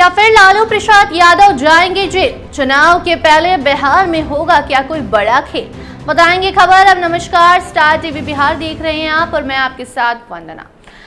क्या फिर लालू प्रसाद यादव जाएंगे जेल? चुनाव के पहले बिहार में होगा क्या कोई बड़ा खेल? बताएंगे खबर। अब नमस्कार, स्टार टीवी बिहार देख रहे हैं आप और मैं आपके साथ वंदना।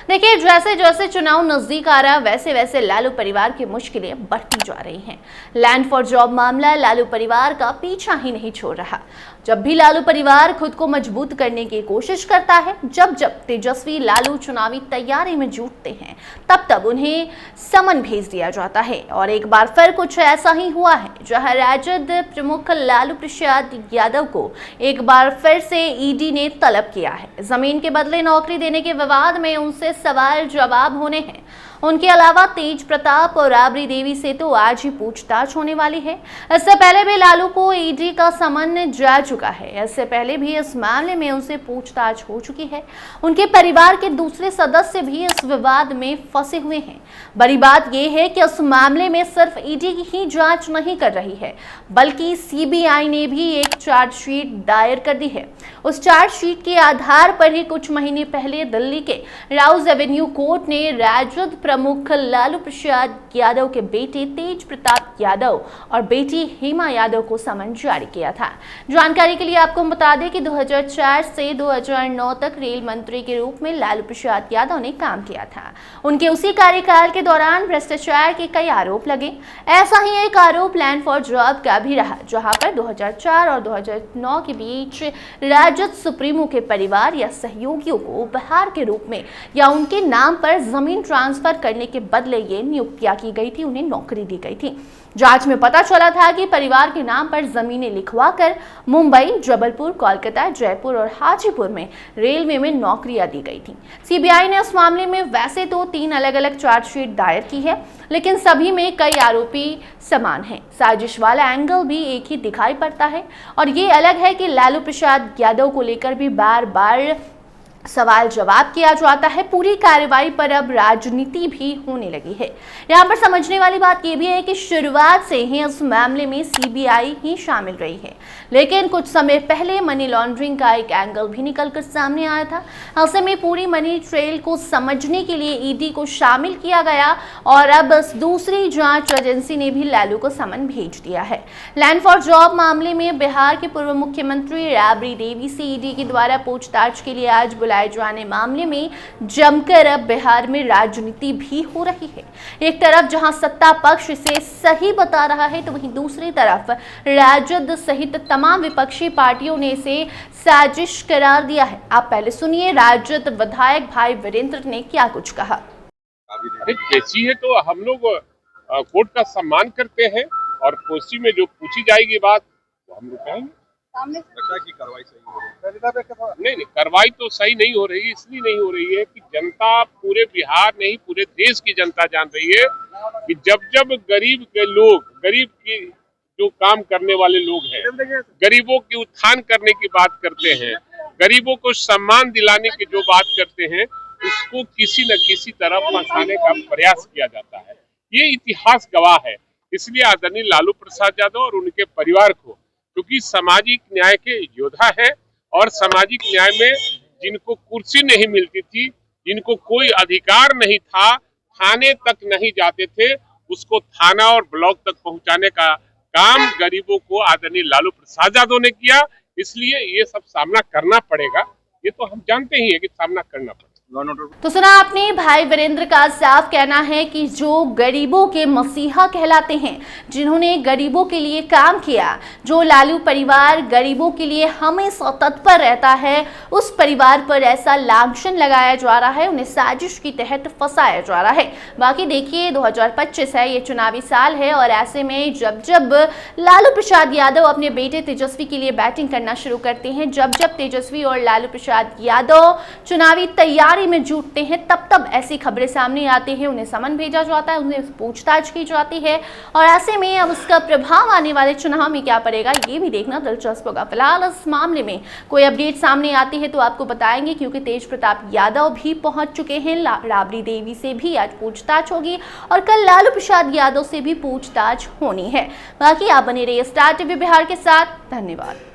देखिए, जैसे जैसे चुनाव नजदीक आ रहा है वैसे वैसे लालू परिवार की मुश्किलें बढ़ती जा रही हैं। लैंड फॉर जॉब मामला लालू परिवार का पीछा ही नहीं छोड़ रहा। जब भी लालू परिवार खुद को मजबूत करने की कोशिश करता है, जब जब तेजस्वी लालू चुनावी तैयारी में जुटते हैं, तब तब उन्हें समन भेज दिया जाता है। और एक बार फिर कुछ ऐसा ही हुआ है, जहां राजद प्रमुख लालू प्रसाद यादव को एक बार फिर से ईडी ने तलब किया है। जमीन के बदले नौकरी देने के विवाद में उनसे सवाल जवाब होने हैं। उनके अलावा तेज प्रताप और राबड़ी देवी से तो आज ही पूछताछ होने वाली है। इससे पहले भी लालू को ईडी का समन जा चुका है। इससे पहले भी इस मामले में उनसे पूछताछ हो चुकी है। उनके परिवार के दूसरे सदस्य भी इस विवाद में फंसे हुए हैं। बड़ी बात यह है कि इस मामले में सिर्फ ईडी ही जांच नहीं कर रही है, बल्कि सीबीआई ने भी एक चार्जशीट दायर कर दी है। उस चार्जशीट के आधार पर ही कुछ महीने पहले दिल्ली के राउज एवेन्यू कोर्ट ने राजद प्रमुख लालू प्रसाद यादव के बेटे तेज प्रताप यादव और बेटी हेमा यादव को समन जारी किया था। जानकारी के लिए आपको बता दें कि 2004 से 2009 तक रेल मंत्री के रूप में लालू प्रसाद यादव ने काम किया था। उनके उसी कार्यकाल के दौरान भ्रष्टाचार के कई आरोप लगे। ऐसा ही एक आरोप लैंड फॉर जॉब का भी रहा, जहां पर 2004 और 2009 के बीच राजद सुप्रीमो के परिवार या सहयोगियों को उपहार के रूप में या उनके नाम पर जमीन ट्रांसफर करने के बदले ये नियुक्तियां की गई थी, उन्हें नौकरी दी गई थी। जांच में पता चला था कि परिवार के नाम पर जमीनें लिखवाकर मुंबई, जबलपुर, कोलकाता, जयपुर और हाजीपुर में रेलवे में नौकरियां दी गई थी। सीबीआई ने इस मामले में वैसे तो 3 अलग अलग चार्जशीट दायर की है, लेकिन सभी में कई आरोपी समान हैं। साजिश वाला एंगल भी एक ही दिखाई पड़ता है और ये अलग है कि लालू प्रसाद यादव को लेकर भी बार बार सवाल जवाब किया जाता है। पूरी कार्रवाई पर अब राजनीति भी होने लगी है। यहाँ पर समझने वाली बात यह भी है कि शुरुआत से ही इस मामले में सीबीआई ही शामिल रही है, लेकिन कुछ समय पहले मनी लॉन्ड्रिंग का एक एंगल भी निकलकर सामने आया था। ऐसे में पूरी मनी ट्रेल को समझने के लिए ईडी को शामिल किया गया और अब दूसरी जांच एजेंसी ने भी लालू को समन भेज दिया है। लैंड फॉर जॉब मामले में बिहार के पूर्व मुख्यमंत्री राबड़ी देवी से ईडी के द्वारा पूछताछ के लिए आज बुलाए जाने मामले में जमकर अब बिहार में राजनीति भी हो रही है। एक तरफ जहां सत्ता पक्ष इसे सही बता रहा है, तो वहीं दूसरी तरफ राजद सहित तमाम विपक्षी पार्टियों ने इसे साजिश करार दिया है। आप पहले सुनिए राजद विधायक भाई वीरेंद्र ने क्या कुछ कहा। कैसी है तो हम लोग कोर्ट का सम्मान करते हैं और कोर्ट में जो पूछी जाएगी बात वो हम लोग कहेंगे। की कार्रवाई सही हो रही है? नहीं, कार्रवाई तो सही नहीं हो रही। इसलिए नहीं हो रही है कि जनता, पूरे बिहार नहीं पूरे देश की जनता जान रही है कि जब जब गरीब के लोग, गरीब की जो काम करने वाले लोग हैं, गरीबों के उत्थान करने की बात करते हैं, गरीबों को सम्मान दिलाने की जो बात करते हैं, उसको किसी न किसी तरह फंसाने का प्रयास किया जाता है। ये इतिहास गवाह है। इसलिए आदरणीय लालू प्रसाद यादव और उनके परिवार को, क्योंकि सामाजिक न्याय के योद्धा है और सामाजिक न्याय में जिनको कुर्सी नहीं मिलती थी, जिनको कोई अधिकार नहीं था, थाने तक नहीं जाते थे, उसको थाना और ब्लॉक तक पहुंचाने का काम गरीबों को आदरणीय लालू प्रसाद यादव ने किया। इसलिए ये सब सामना करना पड़ेगा। ये तो हम जानते ही है कि सामना करना पड़ेगा। तो सुना आपने, भाई वीरेंद्र का साफ कहना है कि जो गरीबों के मसीहा कहलाते हैं, जिन्होंने गरीबों के लिए काम किया, जो लालू परिवार गरीबों के लिए हमेशा तत्पर रहता है, उस परिवार पर ऐसा लांछन लगाया जा रहा है, उन्हें साजिश के तहत फंसाया जा रहा है। बाकी देखिए, 2025 है, ये चुनावी साल है और ऐसे में जब जब लालू प्रसाद यादव अपने बेटे तेजस्वी के लिए बैटिंग करना शुरू करते हैं, जब जब तेजस्वी और लालू प्रसाद यादव चुनावी तैयारी में जुटते हैं, तब तब ऐसी खबरें सामने आती हैं, उन्हें समन भेजा जाता है, उन्हें पूछताछ की जाती है और ऐसे में अब उसका प्रभाव आने वाले चुनाव में क्या पड़ेगा, ये भी देखना दिलचस्प होगा। फिलहाल इस मामले में कोई अपडेट सामने आती है तो आपको बताएंगे, क्योंकि तेज प्रताप यादव भी पहुंच चुके हैं। राबड़ी देवी से भी आज पूछताछ होगी और कल लालू प्रसाद यादव से भी पूछताछ होनी है। बाकी आप बने रहिए स्टार टीवी बिहार के साथ। धन्यवाद।